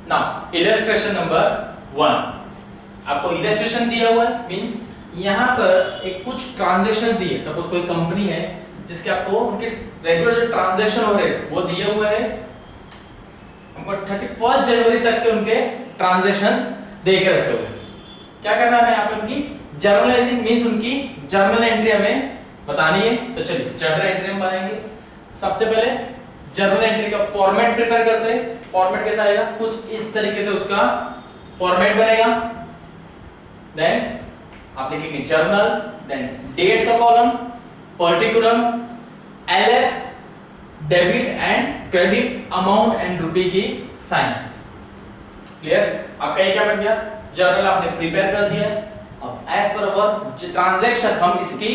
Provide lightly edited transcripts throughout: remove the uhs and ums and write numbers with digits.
Now illustration number 1, आपको illustration दिया हुआ है, मींस यहाँ पर एक कुछ ट्रांजैक्शंस दिए, सपोज कोई कंपनी है जिसके आपको उनके रेगुलर जो ट्रांजैक्शन हो रहे हैं वो दिए हुए हैं, उनको 31 जनवरी तक के उनके ट्रांजैक्शंस दे के रखे हुए हैं। क्या करना है यहाँ पे उनकी जर्नलाइजिंग, मींस उनकी जर्नल एंट्री हमें बतानी है। तो चलिए जर्नल एंट्री हम बनाएंगे। सबसे पहले जर्नल एंट्री का फॉर्मेट प्रिपेयर करते हैं। फॉर्मेट कैसा आएगा, कुछ इस तरीके से उसका फॉर्मेट बनेगा। देन आप लिखेंगे जर्नल, देन डेट का column, particular, LF, debit and credit, amount and रुपए की साइन। क्लियर? आपका ये क्या बन गया, जर्नल आपने प्रिपेयर कर दिया है। अब एज पर अवर ट्रांजैक्शन हम इसकी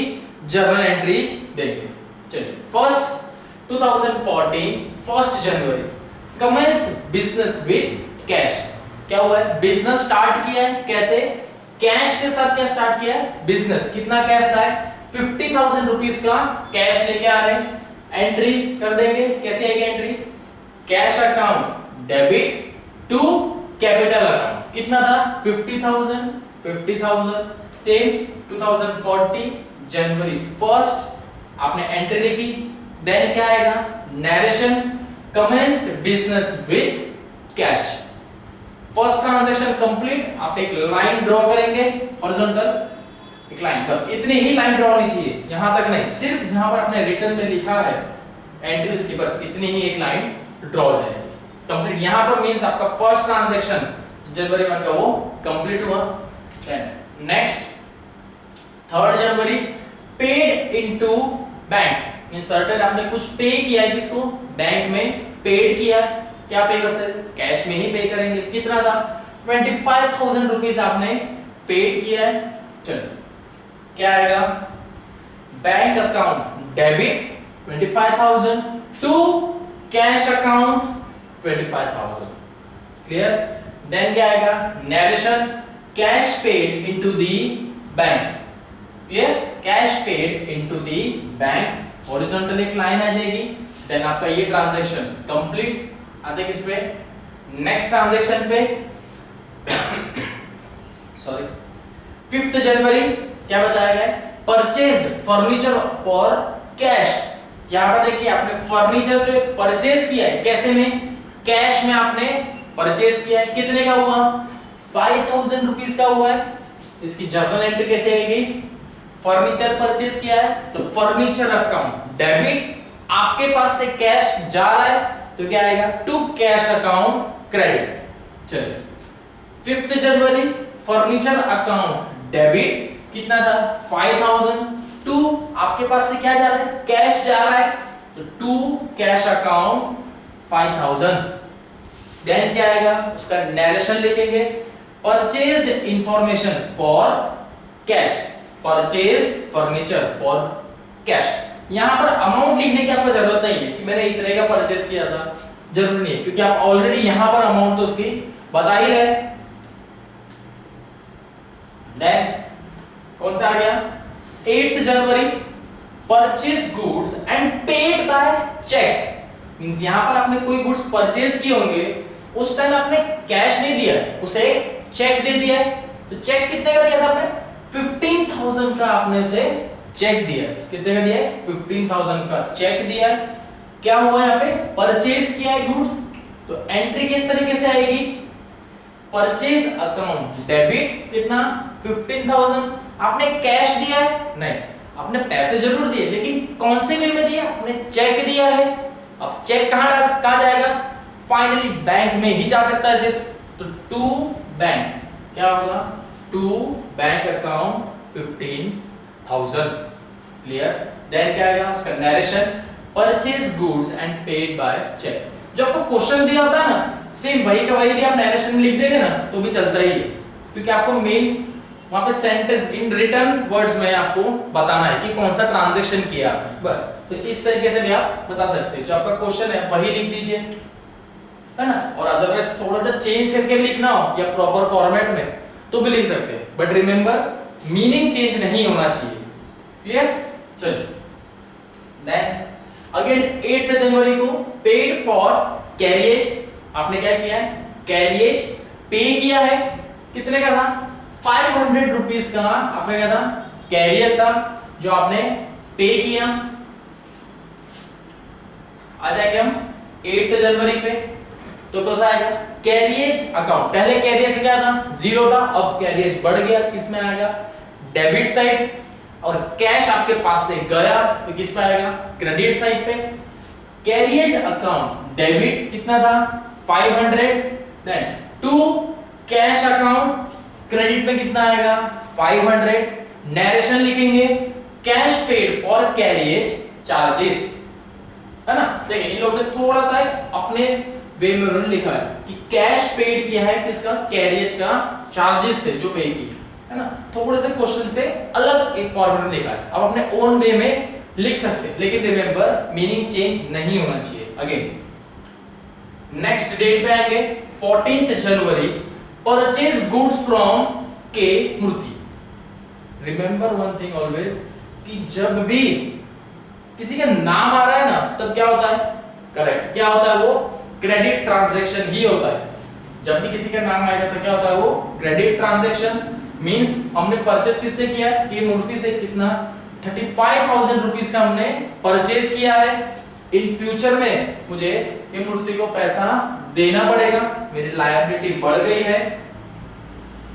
जर्नल एंट्री देंगे। चलिए first 2014 1 January commenced business with cash. क्या हुआ है, बिजनेस स्टार्ट किया है, कैसे, कैश के साथ। क्या स्टार्ट किया है, बिजनेस। कितना कैश था, 50,000 रुपीस का कैश लेके आ रहे हैं। एंट्री कर देंगे, कैसे आएगी entry, cash account debit to capital account. कितना था, 50,000 सेम 2040 जनवरी 1 आपने एंट्री लिखी। देन क्या आएगा, narration commenced business with cash. First transaction complete. आप एक लाइन ड्रॉ करेंगे हॉरिजॉन्टल, एक लाइन, बस इतनी ही लाइन ड्रॉ होनी चाहिए, यहां तक नहीं, सिर्फ जहां पर आपने रिटर्न में लिखा है एंट्री उसकी बस इतनी ही एक लाइन ड्रॉ हो जाएगी। कंप्लीट यहां पर मींस आपका फर्स्ट ट्रांजैक्शन जनवरी 1 का वो कंप्लीट हुआ। Next 3 January paid into bank, means certain आपने कुछ पे किया है, किसको, बैंक में पेड किया है। क्या पे कर सकते, कैश में ही पे करेंगे। कितना था, 25,000 रुपीस आपने पेड किया है। चलो क्या आएगा, bank account debit 25,000 to cash account 25,000। Clear? Then क्या आएगा, narration cash paid into the bank. Clear, cash paid into the bank, horizontal एक लाइन आ जाएगी। देन आपका ये ट्रांजैक्शन कंप्लीट। आते किस पे, नेक्स्ट ट्रांजैक्शन पे सॉरी 5 जनवरी क्या बताया गया, परचेज फर्नीचर फॉर कैश। यहां पर देखिए आपने फर्नीचर जो परचेज किया है, कैसे में, कैश में आपने परचेज किया है। कितने का हुआ, 5,000 रुपीस का हुआ है। इसकी जर्नल एंट्री कैसे आएगी, फर्नीचर परचेज किया है तो फर्नीचर अकाउंट डेबिट, आपके पास से कैश जा रहा है तो क्या आएगा, टू कैश अकाउंट क्रेडिट। चलिए 5 जनवरी फर्नीचर अकाउंट डेबिट, कितना था, 5,000 टू आपके पास से क्या जा रहा है, कैश जा रहा है तो टू कैश अकाउंट 5,000। देन क्या आएगा, उसका नरेशन लिखेंगे, purchased information for cash, purchase furniture for cash. यहां पर अमाउंट लिखने की आपको जरूरत नहीं है कि मैंने इतने का परचेज किया था, जरूरी नहीं है, क्योंकि आप ऑलरेडी यहां पर अमाउंट तो उसकी बता ही रहे। देन कौन सा आ गया, 8 January purchase goods and paid by cheque. Means यहां पर आपने कोई गुड्स परचेज किए होंगे, उस टाइम आपने कैश नहीं दिया, उसे चेक दे दिया। तो चेक कितने का दिया था आपने, 15,000 का आपने उसे चेक दिया। कितने का दिया है, 15,000 का चेक दिया। क्या हुआ यहाँ पे, परचेज किया है गुड्स, तो एंट्री किस तरीके से आएगी, परचेज अकाउंट डेबिट, कितना, 15,000। आपने कैश दिया है, नहीं, आपने पैसे जरूर दिए, लेकिन कौन से वे में दिया, आपने चेक दिया है। अब चेक कहां जाएगा, फाइनली बैंक में ही जा सकता है सिर्फ, तो टू बैंक, क्या होगा, to bank account 15,000। Clear? Then क्या आएगा, उसका narration, purchase goods and paid by cheque. जो आपको क्वेश्चन दिया होता है ना, सेम वही का वही भी आप नरेशन में लिख देंगे ना तो भी चलता ही है, क्योंकि आपको मेन वहां पे सेंटेंस इन रिटर्न वर्ड्स में आपको बताना है कि कौन सा ट्रांजैक्शन किया आपने, बस। तो इस तरीके से भी आप बता सकते हैं, जो आपका क्वेश्चन है वही लिख दीजिए, है ना। और अदरवाइज थोड़ा सा चेंज करके लिखना हो या प्रॉपर फॉर्मेट में तो भी लिख सकते हैं, बट रिमेंबर मीनिंग चेंज नहीं होना चाहिए। क्लियर? चलिए देन अगेन 8 जनवरी को पेड फॉर कैरियज, आपने क्या किया है, कैरियज पे किया है, कितने का था 500 रुपीज का आपका क्या था कैरियज था जो आपने पे किया। आ जाएंगे हम 8 जनवरी पे, तो कैसा आएगा कैरियज अकाउंट, पहले कैरियज क्या था 0 था, अब कैरियज बढ़ गया, किस में आएगा डेबिट साइड, और कैश आपके पास से गया तो किस पे आएगा क्रेडिट साइड पे। कैरियज अकाउंट डेबिट कितना था 500, then to cash account credit में कितना आएगा 500, नरेशन लिखेंगे cash paid for carriage charges, है ना। देखिए इन लोगों ने थोड़ा सा अपने वे में उन्होंने लिखा है कि कैश पेड किया है किसका कैरियज का चार्जेस थे जो पे किए, है ना। थोड़े से क्वेश्चन से अलग एक फॉर्मेट में लिखा है, आप अपने ओन वे में लिख सकते हैं, लेकिन रिमेंबर मीनिंग चेंज नहीं होना चाहिए। अगेन नेक्स्ट डेट पे आएंगे 14th January, purchase goods from के मूर्ति। रिमेंबर वन थिंग ऑलवेज कि जब भी किसी का नाम आ रहा है ना तब क्या होता है करेक्ट, क्या होता है वो क्रेडिट ट्रांजैक्शन ही होता है। जब भी किसी का नाम आएगा तो क्या होता है वो क्रेडिट ट्रांजैक्शन, मींस हमने परचेस किससे किया है कि मूर्ति से, कितना 35,000 रुपीस का हमने परचेस किया है। इन फ्यूचर में मुझे ये मूर्ति को पैसा देना पड़ेगा, मेरी लायबिलिटी बढ़ गई है।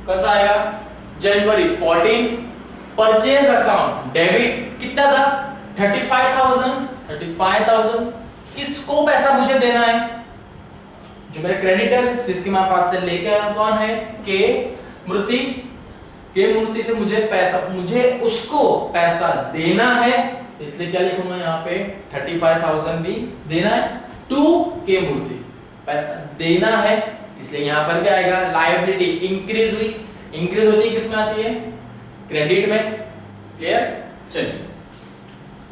कब आएगा जनवरी 14, परचेज अकाउंट डेबिट कितना था 35,000 किसको पैसा मुझे देना है जो मेरे क्रेडिटर जिसके मैं पास से लेके आया कौन है के मूर्ति, के मूर्ति से मुझे पैसा, मुझे उसको पैसा देना है, इसलिए क्या लिखूंगा यहाँ पे 35,000 भी देना है टू के मूर्ति, पैसा देना है, इसलिए यहाँ पर क्या आएगा लायबिलिटी इंक्रीज हुई, इंक्रीज होती है किसमें आती है क्रेडिट में। क्लियर, चलिए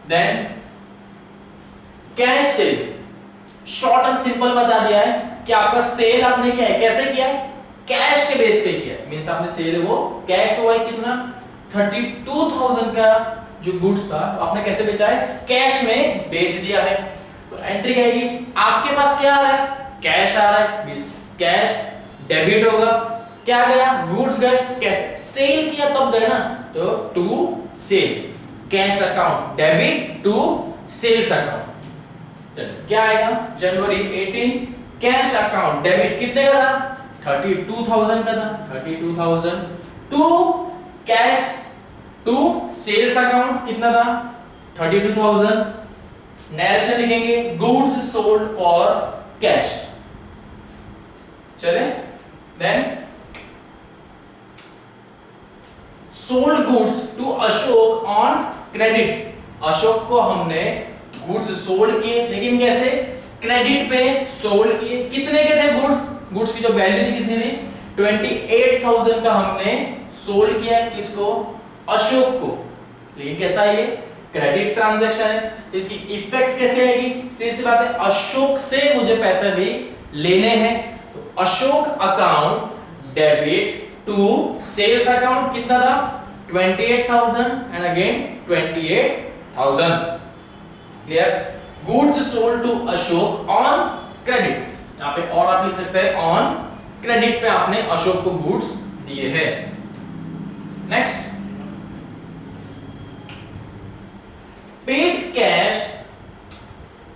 then cash sales, short and simple बता दिया है कि आपका सेल आपने क्या है कैसे किया है कैश के बेस पे किया है, मींस आपने सेल वो कैश को भाई कितना 32,000 का जो गुड्स था आपने कैसे बेचा है कैश में बेच दिया है। तो एंट्री क्या आएगी आपके पास क्या आ रहा है कैश आ रहा है, मींस कैश डेबिट होगा, क्या गया गुड्स गए, कैसे सेल किया तब गए ना, तो to sales, cash account debit to sales account. चलिए क्या आएगा जनवरी 18, कैश अकाउंट डेबिट कितने का था 32,000 का था, 32,000 to cash to sales account कितना था 32,000, नरेशन लिखेंगे गुड्स सोल्ड फॉर कैश। चले then sold goods to Ashok on credit, Ashok को हमने गुड्स सोल्ड किए लेकिन कैसे क्रेडिट पे सोल्ड किए, कितने के थे गुड्स, गुड्स की जो वैल्यू थी कितनी थी 28,000 का हमने सोल्ड किया किसको अशोक को, लेकिन कैसा ये क्रेडिट ट्रांजैक्शन है, इसकी इफेक्ट कैसे आएगी सीधी सी बात है अशोक से मुझे पैसे भी लेने हैं, तो Ashok account debit to sales account कितना था 28,000 and again 28,000। Clear, goods sold to Ashok on credit, यहाँ पे और आप लिख सकते हैं ऑन क्रेडिट पे आपने अशोक को गुड्स दिए हैं। Next paid cash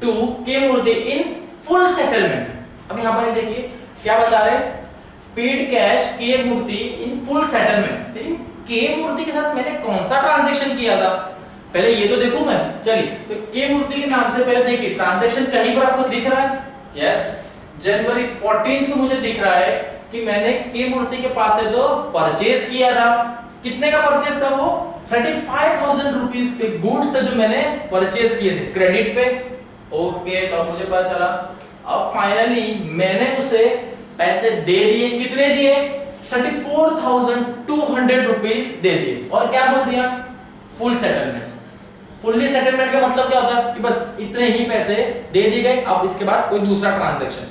to K Murthy in full settlement. अब यहां पर देखिए क्या बता रहे हैं पेड कैश के मूर्ति इन फुल सेटलमेंट, लेकिन के मूर्ति के साथ मैंने कौन सा ट्रांजैक्शन किया था पहले ये तो देखूं मैं। चलिए तो के मूर्ति के नाम से पहले देखिए ट्रांजैक्शन कहीं पर आपको दिख रहा है, यस जनवरी 14 को मुझे दिख रहा है कि मैंने के मूर्ति के पास से तो परचेस किया था, कितने का परचेस था वो 35,000 रुपीस के गुड्स थे जो मैंने परचेस किए थे क्रेडिट पे। ओके तो मुझे पता चला अब फाइनली मैंने उसे पैसे दे दिए, कितने दिए 34,200 रुपीस दे दिए और क्या बोल दिया फुल सेटलमेंट। फुल्ली सेटलमेंट का मतलब क्या होता है कि बस इतने ही पैसे दे दिए गए, अब इसके बाद कोई दूसरा ट्रांजैक्शन,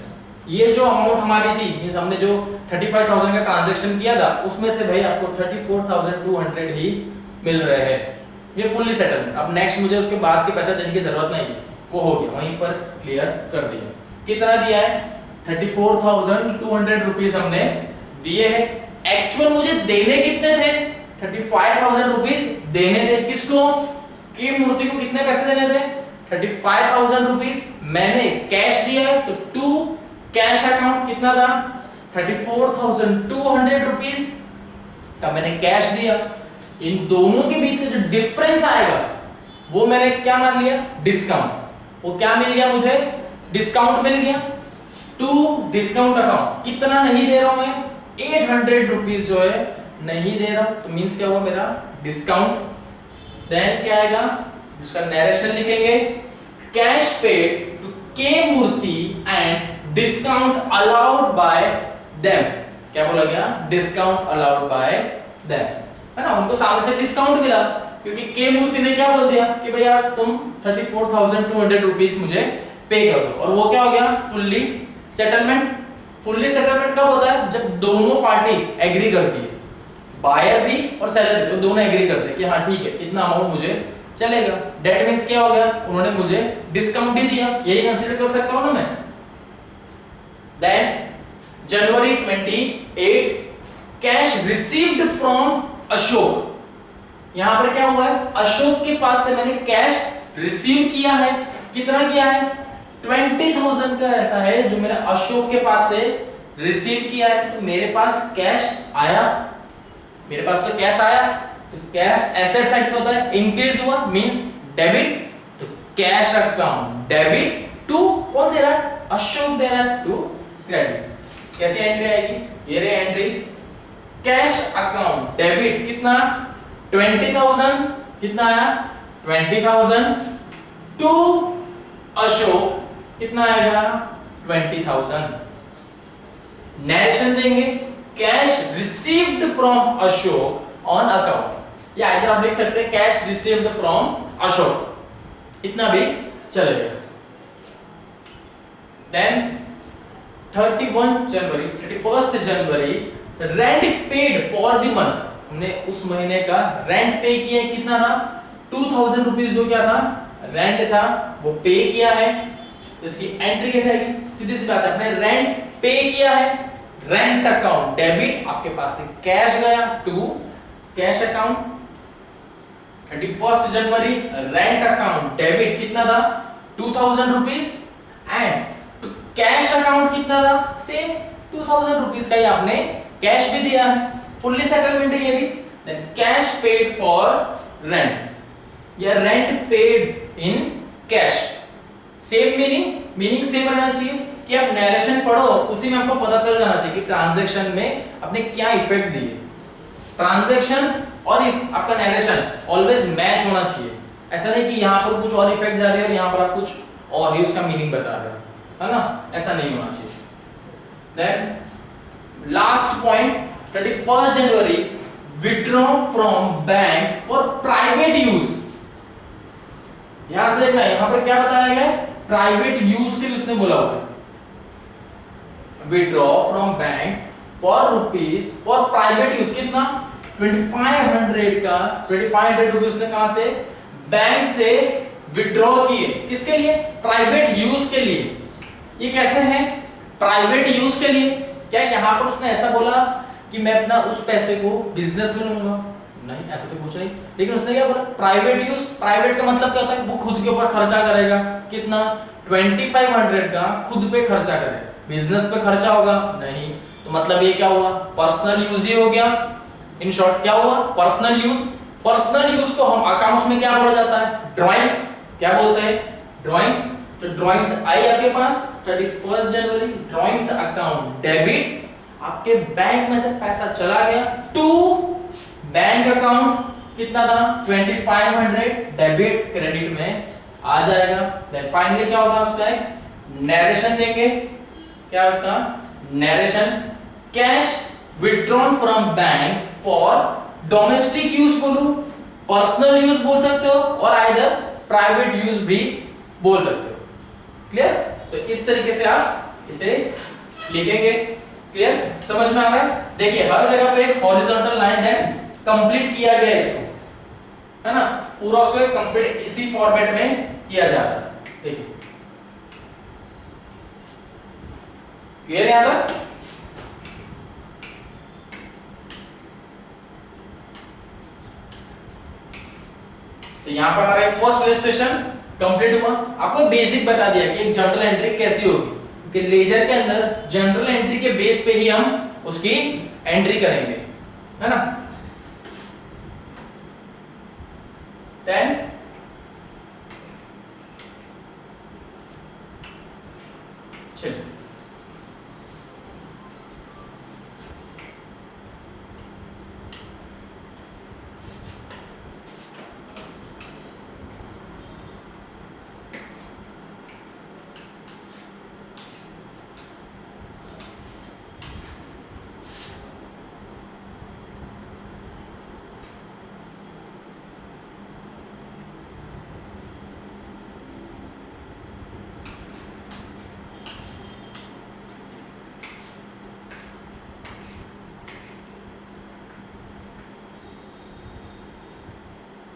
ये जो अमाउंट हमारी थी मींस हमने जो 35,000 का ट्रांजैक्शन किया था उसमें से भाई आपको 34,200 ही मिल रहे हैं, ये फुल्ली सेटलमेंट। अब नेक्स्ट मुझे उसके बाद के पैसे देने की जरूरत नहीं है, वो हो गया वहीं पर क्लियर कर दिया। कितना दिया है 34,200 रुपीज हमने दिए हैं। एक्चुअल मुझे देने कितने थे? 35,000 रुपीज देने थे। किसको? के मूर्ति को कितने पैसे देने थे? 35,000 रुपीज। मैंने कैश दिया है तो टू कैश अकाउंट कितना था? 34,200 रुपीज का मैंने कैश दिया। इन दोनों के बीच में जो डिफरेंस आएगा वो मैंने क्या मान लिया? डिस्काउंट। वो क्या मिल गया मुझे? डिस्काउंट मिल गया। टू डिस्काउंट अकाउंट कितना नहीं दे रहा हूं मैं? 800 रुपीज जो है नहीं दे रहा हूं, तो मींस क्या हुआ मेरा? डिस्काउंट। देन क्या आएगा? उसका नरेशन लिखेंगे, cash paid to K Murthy and discount allowed by them. क्या बोला गया? डिस्काउंट अलाउड बाय देम, है ना? उनको सामने से डिस्काउंट मिला क्योंकि के मूर्ति ने क्या बोल दिया कि भैया तुम 34,200 रुपीज मुझे पे कर दो, और वो क्या हो गया? Fully settlement. फुल्ली सेटलमेंट कब होता है? जब दोनों पार्टी एग्री करती है, बायर भी और सेलर भी, तो दोनों एग्री करते हैं कि हाँ ठीक है इतना अमाउंट मुझे चलेगा। दैट मींस क्या हो गया? उन्होंने मुझे डिस्काउंट भी दिया, यही कंसीडर कर सकता हूं ना मैं। Then January 28 cash received from Ashok. यहां पर क्या हुआ है? अशोक के पास से मैंने कैश रिसीव किया है। कितना किया है? 20,000 का ऐसा है जो मैंने अशोक के पास से रिसीव किया है। तो मेरे पास कैश आया, मेरे पास तो कैश आया। तो कैश एसेट साइड पे होता है, इंक्रीज हुआ मींस डेबिट। तो कैश अकाउंट डेबिट टू कौन दे रहा है? अशोक दे रहा है, टू क्रेडिट। कैसी एंट्री आएगी? ये रे एंट्री, कैश अकाउंट डेबिट कितना? 20,000। कितना आया? 20,000 टू अशोक कितना आएगा? 20,000। नरेशन देंगे, cash received from Ashok on account, या इधर आप लिख सकते हैं कैश रिसीव्ड फ्रॉम अशोक, इतना भी चलेगा। Then 31 January rent paid for the month. हमने उस महीने का रेंट पे किया है। कितना था? 2,000 रुपीज जो क्या था? रेंट था, वो पे किया है। तो इसकी एंट्री कैसे आएगी? सीधी सी बात है, आपने रेंट पे किया है, रेंट अकाउंट डेबिट, आपके पास से कैश गया to cash account. 31 January rent account debit कितना था? 2,000 रुपीज एंड कैश अकाउंट कितना था? सेम 2,000 रुपीज का ही आपने कैश भी दिया है, फुल्ली सेटलमेंट है ये भी। Then cash paid for rent या rent paid in cash, same meaning same रहना चाहिए कि आप नरेशन पढ़ो उसी में आपको पता चल जाना चाहिए कि ट्रांजैक्शन में आपने क्या इफेक्ट दिए। ट्रांजैक्शन और आपका नरेशन ऑलवेज मैच होना चाहिए। ऐसा नहीं कि यहाँ पर कुछ और इफेक्ट जा रही है और यहाँ पर आप कुछ और ही उसका मीनिंग बता रहे हो, है ना? ऐसा नहीं होना चाहिए। Then last point, 31 January withdraw from bank for private use. ध्यान से देखना, यहां पर क्या बताया गया? प्राइवेट यूज के लिए उसने बोला हुआ है। Withdraw from bank for rupees for private use. कितना? 2500 का 2500 रुपीज उसने कहां से? बैंक से विड्रॉ किए। किसके लिए? प्राइवेट यूज के लिए। ये कैसे है? प्राइवेट यूज के लिए। क्या यहां पर उसने ऐसा बोला कि मैं अपना उस पैसे को बिजनेस में लूंगा? नहीं, ऐसा तो कुछ नहीं। लेकिन उसने क्या बोला? Private use. प्राइवेट का मतलब क्या होता है? वो खुद के ऊपर खर्चा करेगा। कितना? 2500 का खुद पे खर्चा करेगा। बिजनेस पे खर्चा होगा? नहीं। तो मतलब ये क्या हुआ? पर्सनल यूज ही हो गया। इन शॉर्ट क्या हुआ? Personal use. पर्सनल यूज को हम अकाउंट्स में क्या बोला जाता है? ड्राइंग्स। क्या बोलते हैं? ड्राइंग्स। तो ड्राइंग्स आई आपके पास 31 जनवरी, ड्राइंग्स अकाउंट डेबिट, आपके बैंक में से पैसा चला गया टू बैंक अकाउंट। कितना था? 2500 डेबिट क्रेडिट में आ जाएगा। देन फाइनली क्या होगा? उसका एक नरेशन देंगे। क्या उसका narration? Cash withdrawn from bank for domestic use बोलूं, पर्सनल यूज बोल सकते हो और आइदर प्राइवेट यूज भी बोल सकते हो। क्लियर? तो इस तरीके से आप इसे लिखेंगे। क्लियर? समझ में आ रहा है? देखिए हर जगह पे एक हॉरिजॉन्टल लाइन है, कंप्लीट किया गया इसको, है ना? पूरा उसको कंप्लीट इसी फॉर्मेट में किया जा रहा है। देखिए क्लियर है यहां तक? तो यहां पर हमारा फर्स्ट इलस्ट्रेशन कंप्लीट हुआ। आपको बेसिक बता दिया कि एक जर्नल एंट्री कैसी होगी, कि लेजर के अंदर जनरल एंट्री के बेस पे ही हम उसकी एंट्री करेंगे, है ना। देन चलिए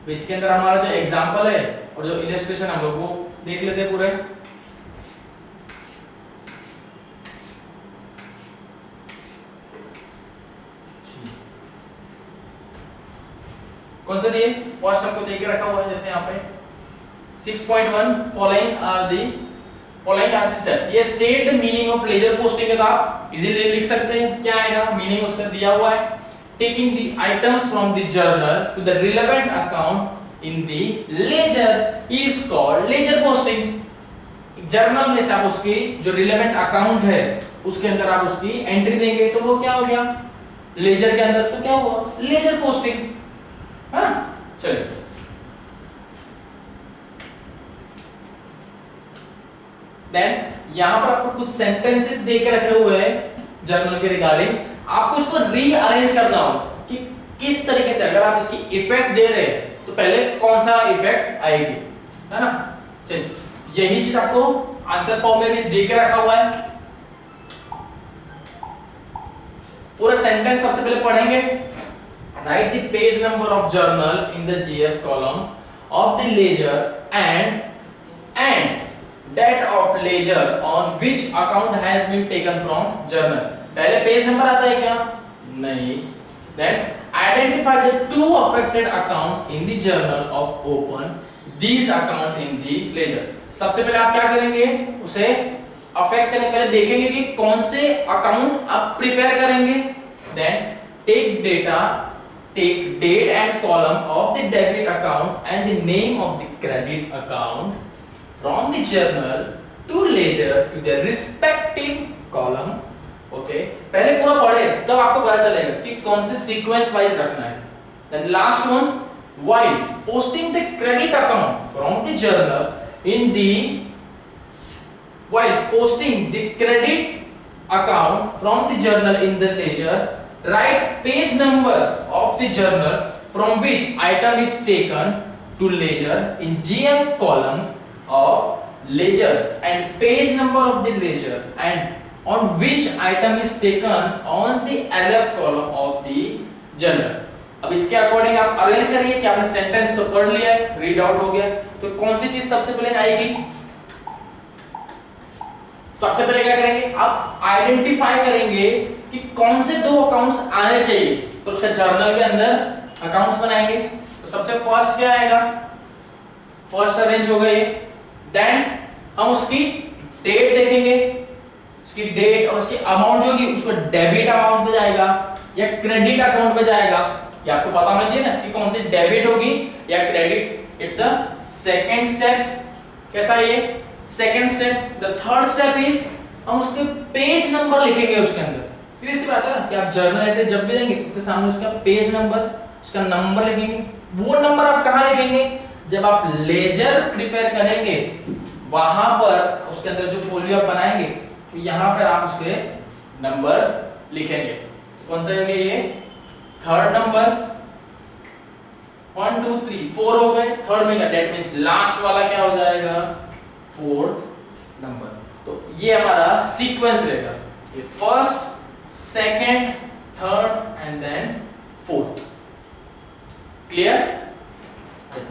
तो इसके अंदर हमारा जो एग्जांपल है और जो इलस्ट्रेशन हम लोग वो देख लेते हैं पूरे। कौन सा दिए? फर्स्ट हमको देख के रखा हुआ है, जैसे यहाँ पे 6.1 फॉलोइंग आर द स्टेप्स। ये state the meaning of ledger posting है, तो आप इजीली लिख सकते हैं। क्या आएगा मीनिंग, उसका दिया हुआ है। Taking the items from the journal to the relevant account in the ledger is called ledger posting। Journal में से आप उसकी जो रिलेवेंट अकाउंट है उसके अंदर आप उसकी एंट्री देंगे, तो वो क्या हो गया लेजर के अंदर, तो क्या हुआ लेजर पोस्टिंग। हाँ चलिए देन यहां पर आपको कुछ सेंटेंसेस दे के रखे हुए हैं जर्नल के रिगार्डिंग। आपको इसको रीअरेंज करना हो कि किस तरीके से, अगर आप इसकी इफेक्ट दे रहे हैं तो पहले कौन सा इफेक्ट आएगी, है ना। चलिए यही चीज आपको आंसर फॉर्म में भी दे के रखा हुआ है। पूरा सेंटेंस सबसे पहले पढ़ेंगे। Write the page number of journal in the GF column of the ledger and date of ledger on which account has been taken from journal. पहले पेज नंबर आता है क्या? नहीं। Then identify the two affected accounts in the journal of open these accounts in the ledger। सबसे पहले आप क्या करेंगे, उसे अफेक्ट करने पहले देखेंगे कि कौन से अकाउंट आप प्रिपेयर करेंगे। Then take date and column of the debit account and the name of the credit account from the journal to ledger to their respective column। Okay पहले पूरा पढ़े तब आपको पता चलेगा कि कौन से सीक्वेंस वाइज रखना है। Then last one, while posting the credit account from the journal in the while posting the credit account from the journal in the ledger, write page number of the journal from which item is taken to ledger in GF column of ledger and page number of the ledger and on which item is taken on the LF column of the journal। अब इसके according आप arrange करिए कि आपने sentence तो पढ़ लिया है, रीड आउट हो गया, तो कौन सी चीज सबसे पहले आएगी? सबसे पहले क्या करेंगे, आप आइडेंटिफाई करेंगे कि कौन से दो अकाउंट्स आने चाहिए, तो उसका जर्नल के अंदर अकाउंट्स बनाएंगे। तो सबसे फर्स्ट क्या आएगा, फर्स्ट अरेंज हो गए। देन हम उसकी डेट देखेंगे, उसकी डेट और उसकी अमाउंट जो होगी उसको डेबिट अमाउंट में जाएगा या क्रेडिट अकाउंट में जाएगा। ये आपको पता होना चाहिए ना कि कौन सी डेबिट होगी या credit. It's a second step. कैसा ये second step. The third step is हम उसके पेज नंबर लिखेंगे उसके अंदर। सीधी सी बात है ना कि आप जर्नल एंट्री जब भी देंगे उसके सामने उसका पेज नंबर, उसका नंबर लिखेंगे। वो नंबर आप कहां लिखेंगे, जब आप लेजर प्रिपेयर करेंगे वहां पर उसके अंदर जो फोलियो आप बनाएंगे तो यहां पर आप उसके नंबर लिखेंगे। कौन सा है ये, थर्ड नंबर। 1 2 3 4 हो गए, थर्ड में का डेट मींस लास्ट वाला क्या हो जाएगा, फोर्थ नंबर। तो ये हमारा सीक्वेंस रहेगा, ये first, second, third and then fourth. Clear?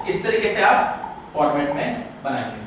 इस तरीके से आप फॉर्मेट में बनाएंगे।